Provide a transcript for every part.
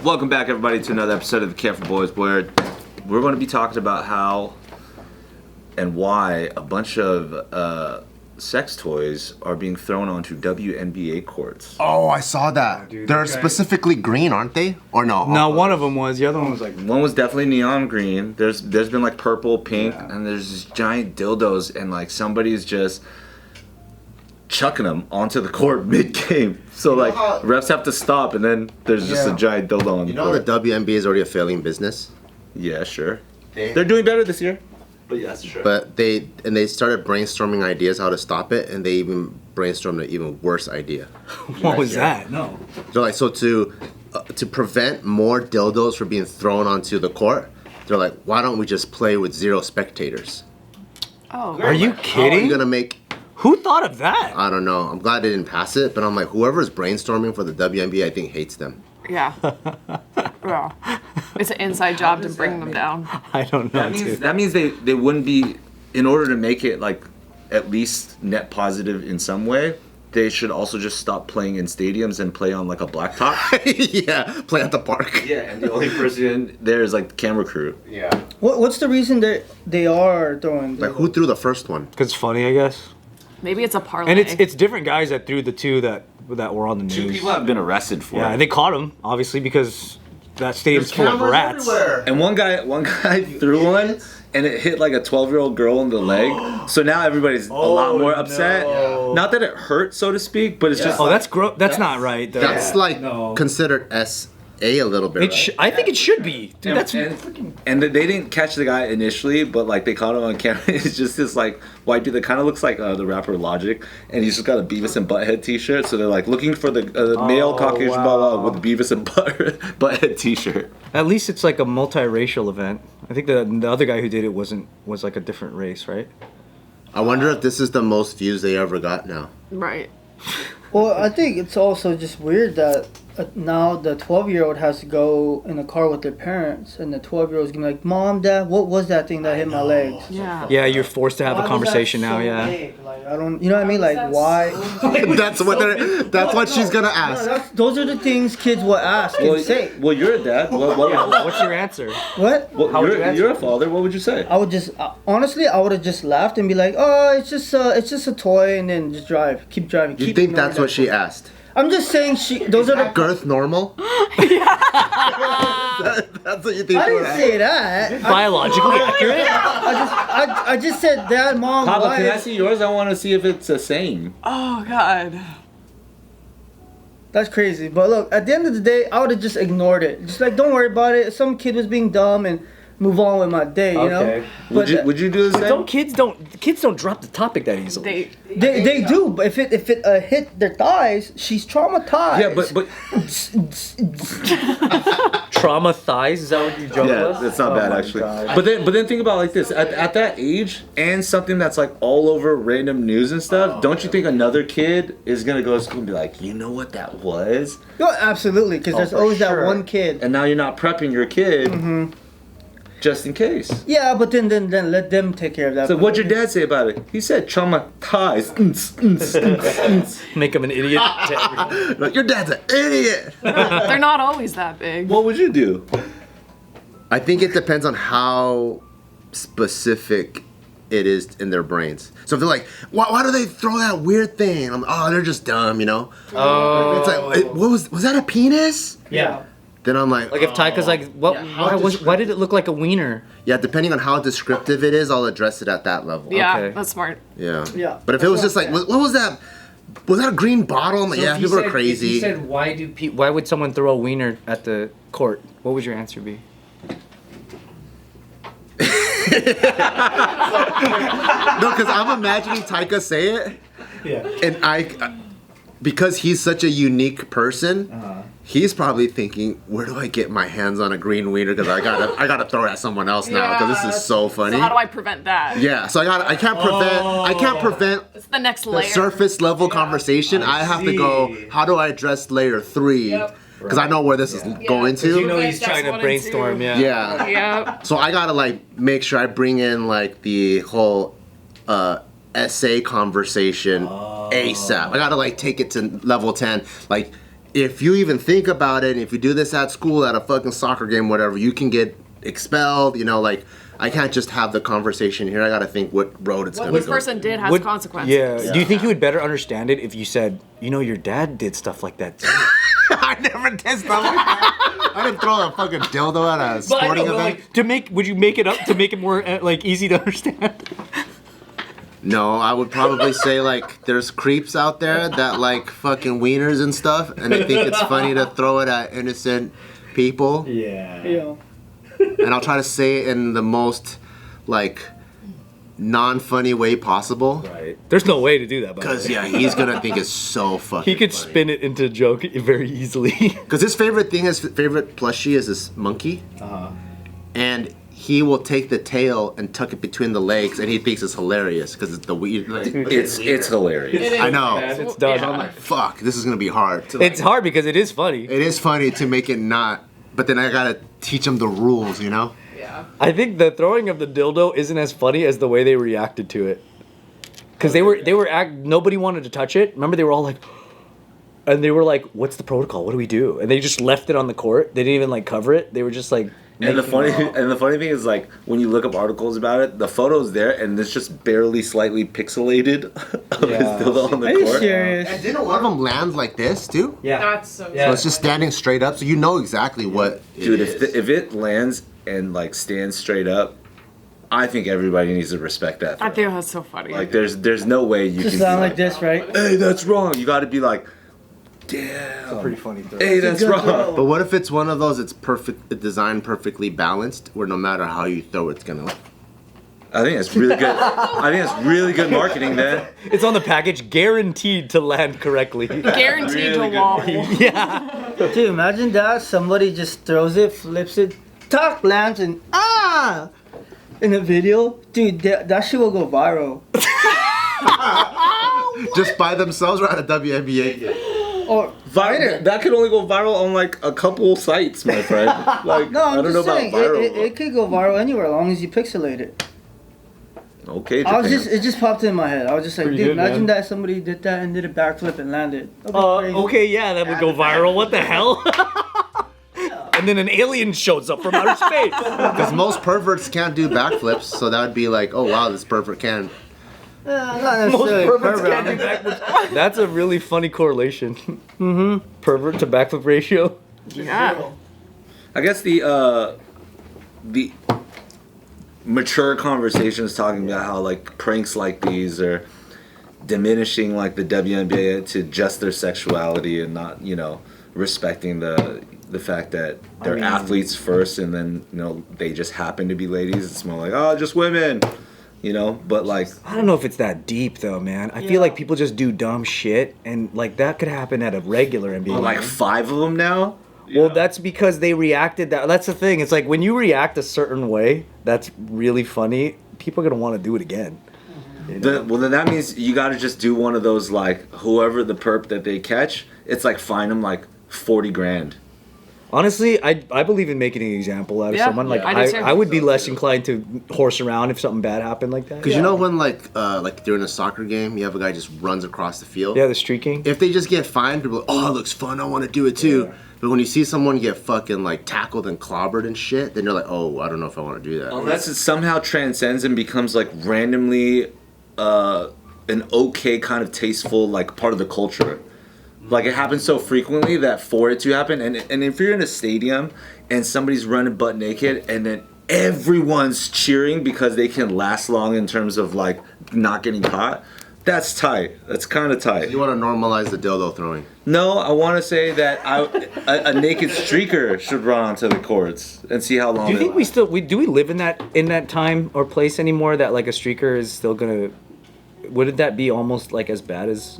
Welcome back, everybody, to another episode of the Care for Boys, where we're going to be talking about how and why a bunch of sex toys are being thrown onto WNBA courts. Oh, I saw that. Dude, They're specifically green, aren't they? Or no? No, one of them was. The other one was like... One was definitely neon green. There's been like purple, pink, and there's this giant dildos, and like somebody's just chucking them onto the court mid-game. So like refs have to stop, and then there's just a giant dildo on the court. You know the WNBA is already a failing business? Yeah, sure. They're doing better this year. But yes, sure. But they started brainstorming ideas how to stop it, and they even brainstormed an even worse idea. What was that? No. They're like, so to prevent more dildos from being thrown onto the court, they're like, why don't we just play with 0 spectators? Oh. Are you How are kidding? you gonna make? Who thought of that? I don't know. I'm glad they didn't pass it, but I'm like, whoever's brainstorming for the WNBA, I think hates them. Yeah. Yeah. It's an inside job to bring them down. I don't know, dude. That means they wouldn't be, in order to make it like at least net positive in some way, they should also just stop playing in stadiums and play on like a blacktop. Yeah, play at the park. Yeah, and the only person there is like the camera crew. Yeah. What's the reason that they are throwing? Like, who threw the first one? Because it's funny, I guess. Maybe it's a parlay. And it's different guys that threw the two that were on the news. 2 people have been arrested for Yeah, it. and they caught him, obviously, because that stadium's full of rats. And one guy threw one, and it hit like a 12-year-old girl in the leg. So now everybody's a lot more upset. no. Not that it hurt, so to speak, but it's just. Oh, that's gross. That's not right. Though. That's like No. considered SA a little bit. It Right? I think it should be. Dude, that's and they didn't catch the guy initially, but like they caught him on camera. It's just this like white dude that kind of looks like the rapper Logic, and he's just got a Beavis and Butthead T-shirt. So they're like looking for the male Caucasian blah with a Beavis and Butthead T-shirt. At least it's like a multiracial event. I think the other guy who did it was like a different race, right? I wonder if this is the most views they ever got now. Right. Well, I think it's also just weird that now the 12-year-old has to go in the car with their parents, and the 12-year-old's gonna be like, "Mom, Dad, what was that thing that hit my legs?" Yeah. Yeah, you're forced to have Why a was conversation that now. so Yeah. big? Like, I don't, you know what I mean? Like, why? That's what she's gonna ask. Those are the things kids will ask and say. Well, you're a dad. What's your answer? What? How would you answer you're a father. What would you say? I would just honestly, I would have just laughed and be like, "Oh, it's just a toy," and then just keep driving. You keep think ignoring that's what that. she asked? I'm just saying those are the. Girth normal? That's what you think I she would didn't ask? say that. Biologically accurate? I just said, Dad, Mom, Papa, why? can I see yours? I want to see if it's the same. Oh, God. That's crazy. But look, at the end of the day, I would have just ignored it. Just like, don't worry about it. Some kid was being dumb and move on with my day, you know? Would you do the same? Kids don't drop the topic that easily. They do, but if it hit their thighs, she's traumatized. Yeah, but Trauma thighs, is that what you joke yeah, with? that's not Oh bad my actually. God. But then think about it like this: at that age, and something that's like all over random news and stuff. Don't you think another kid is gonna go to school and be like, you know what that was? No, absolutely, because there's for always sure. that one kid. And now you're not prepping your kid just in case. Yeah, but then let them take care of that. So what'd your dad say about it? He said traumatized. Make him an idiot. Like, your dad's an idiot! They're not always that big. What would you do? I think it depends on how specific it is in their brains. So if they're like, why do they throw that weird thing? They're just dumb, you know? Oh. It's like, was that a penis? Yeah. Then I'm like, Like if Taika's like, why did it look like a wiener? yeah, depending on how descriptive it is, I'll address it at that level. Yeah, Okay. that's smart. Yeah. Yeah. But if it was just like, what was that? Was that a green bottle? I'm like, yeah, people are crazy. If you said why would someone throw a wiener at the court? What would your answer be? No, because I'm imagining Taika say it, Yeah. and because he's such a unique person, he's probably thinking, where do I get my hands on a green wiener? Because I gotta throw it at someone else now. Because this is so funny. So how do I prevent that? Yeah, so I can't prevent It's the next the layer. surface level conversation. I have to go, how do I address layer 3? Yep. Because I know where this is going to. You know he's That's trying to one and brainstorm, two. yeah. Yeah. Yep. So I gotta like make sure I bring in like the whole essay conversation ASAP. I gotta like take it to level 10. Like, if you even think about it, if you do this at school, at a fucking soccer game, whatever, you can get expelled. You know, like I can't just have the conversation here. I gotta think what road it's What gonna this go. person did has consequences. Yeah. Do you think you would better understand it if you said, you know, your dad did stuff like that too? I never did stuff like that. I didn't throw a fucking dildo at a sporting event. Would you make it up to make it more like easy to understand? No, I would probably say like there's creeps out there that like fucking wieners and stuff, and I think it's funny to throw it at innocent people. Yeah. And I'll try to say it in the most like non-funny way possible. Right. There's no way to do that. Because he's gonna think it's so fucking. He could funny. spin it into a joke very easily. Because his favorite plushie is this monkey, and he will take the tail and tuck it between the legs, and he thinks it's hilarious because it's the weird. It's hilarious. I know. It's done. I'm like, fuck, this is gonna be hard. It's hard because it is funny. It is funny to make it not, but then I gotta teach him the rules, you know. Yeah. I think the throwing of the dildo isn't as funny as the way they reacted to it. Because nobody wanted to touch it. Remember, they were all like, and they were like, "What's the protocol? What do we do?" And they just left it on the court. They didn't even like cover it. They were just like. And the funny thing is, like, when you look up articles about it, the photo's there, and it's just barely slightly pixelated of his dildo on the Are you court. serious? And didn't one of them land like this too? Yeah. That's so So it's just standing straight up, so you know exactly what. Dude, it is. if it lands and like stands straight up, I think everybody needs to respect that. I throw. think that's so funny. Like, there's no way you Just can sound be like this, right? Hey, that's wrong. You got to be like, damn. Pretty funny throw. Hey, that's Good wrong. throw. But what if it's one of those? It's perfect, designed perfectly balanced, where no matter how you throw, it's gonna. I think that's really good. I think that's really good marketing, then. It's on the package, guaranteed to land correctly. Guaranteed Really to good. wobble. Yeah. Dude, imagine that. Somebody just throws it, flips it, tuck, lands, and in a video. Dude, that shit will go viral. Just by themselves or at a WNBA game. Or That could only go viral on like a couple sites, my friend. Like, no, I'm I don't know just about saying, viral. it could go viral anywhere as long as you pixelate it. Okay, It just popped in my head. I was just like, Pretty dude, good, imagine man. that somebody did that and did a backflip and landed. That'd be crazy. Okay, yeah, that would go viral. What the hell? And then an alien shows up from outer space. Because most perverts can't do backflips, so that would be like, oh wow, this pervert can. Not necessarily pervert. That's a really funny correlation. Mm-hmm. Pervert to backflip ratio. Yeah. I guess the mature conversations talking about how like pranks like these are diminishing like the WNBA to just their sexuality and not, you know, respecting the fact that they're athletes first and then, you know, they just happen to be ladies. It's more like, oh, just women, you know, but like I don't know if it's that deep though, man. I feel like people just do dumb shit, and like that could happen at a regular NBA. like game. 5 of them now. Well, that's because they reacted that. That's the thing. It's like when you react a certain way, that's really funny. People are gonna want to do it again. You know? Well, then that means you got to just do one of those like whoever the perp that they catch, it's like fine them like 40 grand. Honestly, I believe in making an example out of Yeah, someone. Like I do too. I would be less inclined to horse around if something bad happened like that. Because you know when like during a soccer game, you have a guy just runs across the field. Yeah, the streaking. If they just get fined, people are like, oh, it looks fun. I want to do it too. Yeah. But when you see someone get fucking like tackled and clobbered and shit, then you're like, oh, I don't know if I want to do that. Unless it somehow transcends and becomes like randomly an okay kind of tasteful like part of the culture. Like it happens so frequently that for it to happen, and if you're in a stadium and somebody's running butt naked and then everyone's cheering because they can last long in terms of like not getting caught, that's tight. That's kind of tight. You want to normalize the dildo throwing? No, I want to say that a naked streaker should run onto the courts and see how long. Do you think do we live in that time or place anymore that like a streaker is still gonna? Wouldn't that be almost like as bad as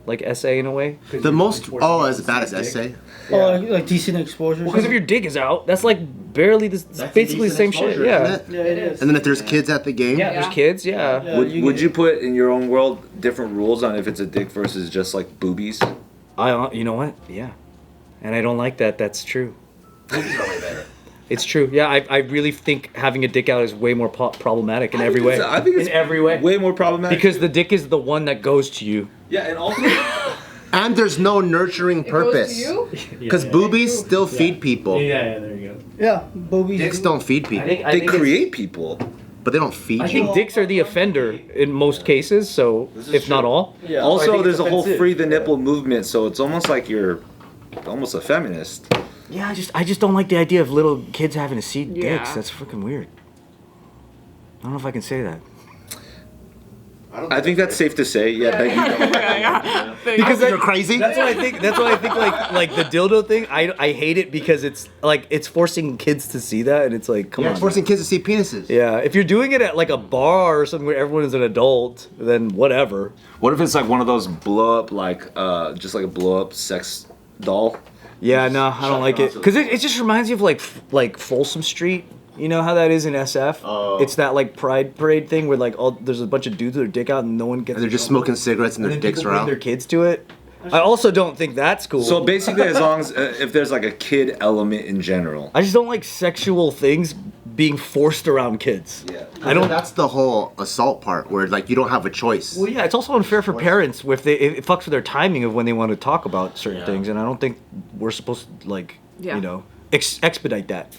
like SA in a way? The most as bad as essay. Or like decent exposure. Because if your dick is out, that's like barely this. Basically the same shit. Yeah. Yeah, it is. And then if there's kids at the game, Yeah, there's kids. Yeah. Yeah, Would you put in your own world different rules on if it's a dick versus just like boobies? You know what? Yeah. And I don't like that. That's true. It's true. Yeah, I really think having a dick out is way more problematic in every way. I think it's in every way. way more problematic. Because the dick is the one that goes to you. Yeah, and also And there's no nurturing purpose. Because boobies still feed people. Yeah, there you go. Yeah, boobies. Dicks don't feed people. They create people. But they don't feed I you. think dicks are the offender in most cases, so if not all. Yeah. I Also, think there's it's a whole offensive. free the nipple movement, so it's almost like you're almost a feminist. Yeah, I just don't like the idea of little kids having to see dicks. Yeah. That's freaking weird. I don't know if I can say that. I think that's safe to say. Yeah, Becky, Yeah. Because You're crazy. That's why I think. That's why I think like the dildo thing. I hate it because it's like it's forcing kids to see that, and it's like come Yeah, on. it's forcing kids to see penises. Yeah, if you're doing it at like a bar or something where everyone is an adult, then whatever. What if it's like one of those blow up, like just like a blow up sex doll? Yeah, no, I don't like it because it just reminds you of like Folsom Street. You know how that is in SF? Oh. It's that like pride parade thing where like there's a bunch of dudes with their dick out and no one gets. And they're just smoking cigarettes and and their then dicks people are bring out. their kids to it. I also don't think that's cool. So basically, as long as if there's like a kid element in general. I just don't like sexual things being forced around kids. Yeah. I don't. That's the whole assault part where like you don't have a choice. Well, yeah, it's also unfair for parents if it fucks with their timing of when they want to talk about certain things, and I don't think we're supposed to like you know expedite that.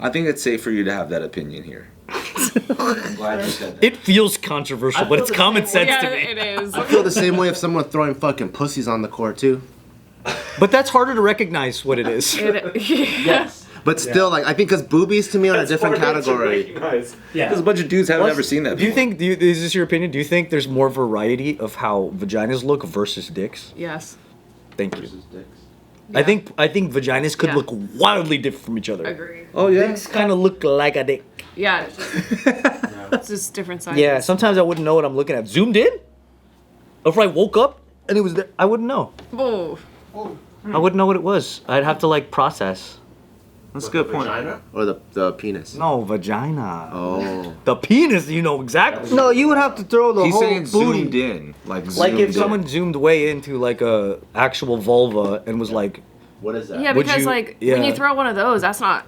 I think it's safe for you to have that opinion here. I'm glad you said that. It feels controversial, but it's common sense Yeah, to me. it is. I feel the same way if someone throwing fucking pussies on the court too. But that's harder to recognize what it is. Yes. But still, like I think because boobies to me are a different category. Because a bunch of dudes haven't ever seen that. Do you before. think? Is this your opinion? Do you think there's more variety of how vaginas look versus dicks? Yes. Thank you. I think vaginas could Yeah. look wildly different from each other. Agree. Oh yeah. Dicks kind of look like a dick. Yeah. It's just different sizes. Yeah, sometimes I wouldn't know what I'm looking at. Zoomed in? If I woke up and it was there, I wouldn't know. Oh. I wouldn't know what it was. I'd have to like process. That's a good point. Or the penis. No, vagina. Oh. The penis, you know exactly. No, you would have to throw the He's whole saying booty. zoomed in, like Like zoomed if in. someone zoomed way into like a actual vulva and was like, What is that? Yeah, Would because you- like yeah. when you throw one of those, that's not.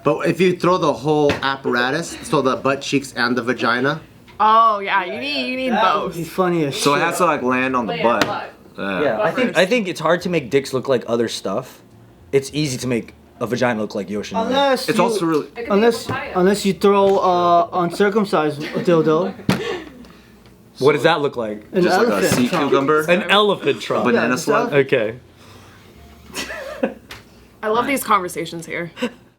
But if you throw the whole apparatus, so the butt cheeks and the vagina, Oh yeah, you need both. He's funny as So it shit. has to like land on the butt. yeah, I think it's hard to make dicks look like other stuff. It's easy to make a vagina look like Yoshi. Unless It's you, also really. unless you throw uncircumcised dildo, What does that look like? an Just like a elephant sea trunk. cucumber, An elephant trunk. banana Yeah, slug. Okay. I love these conversations here.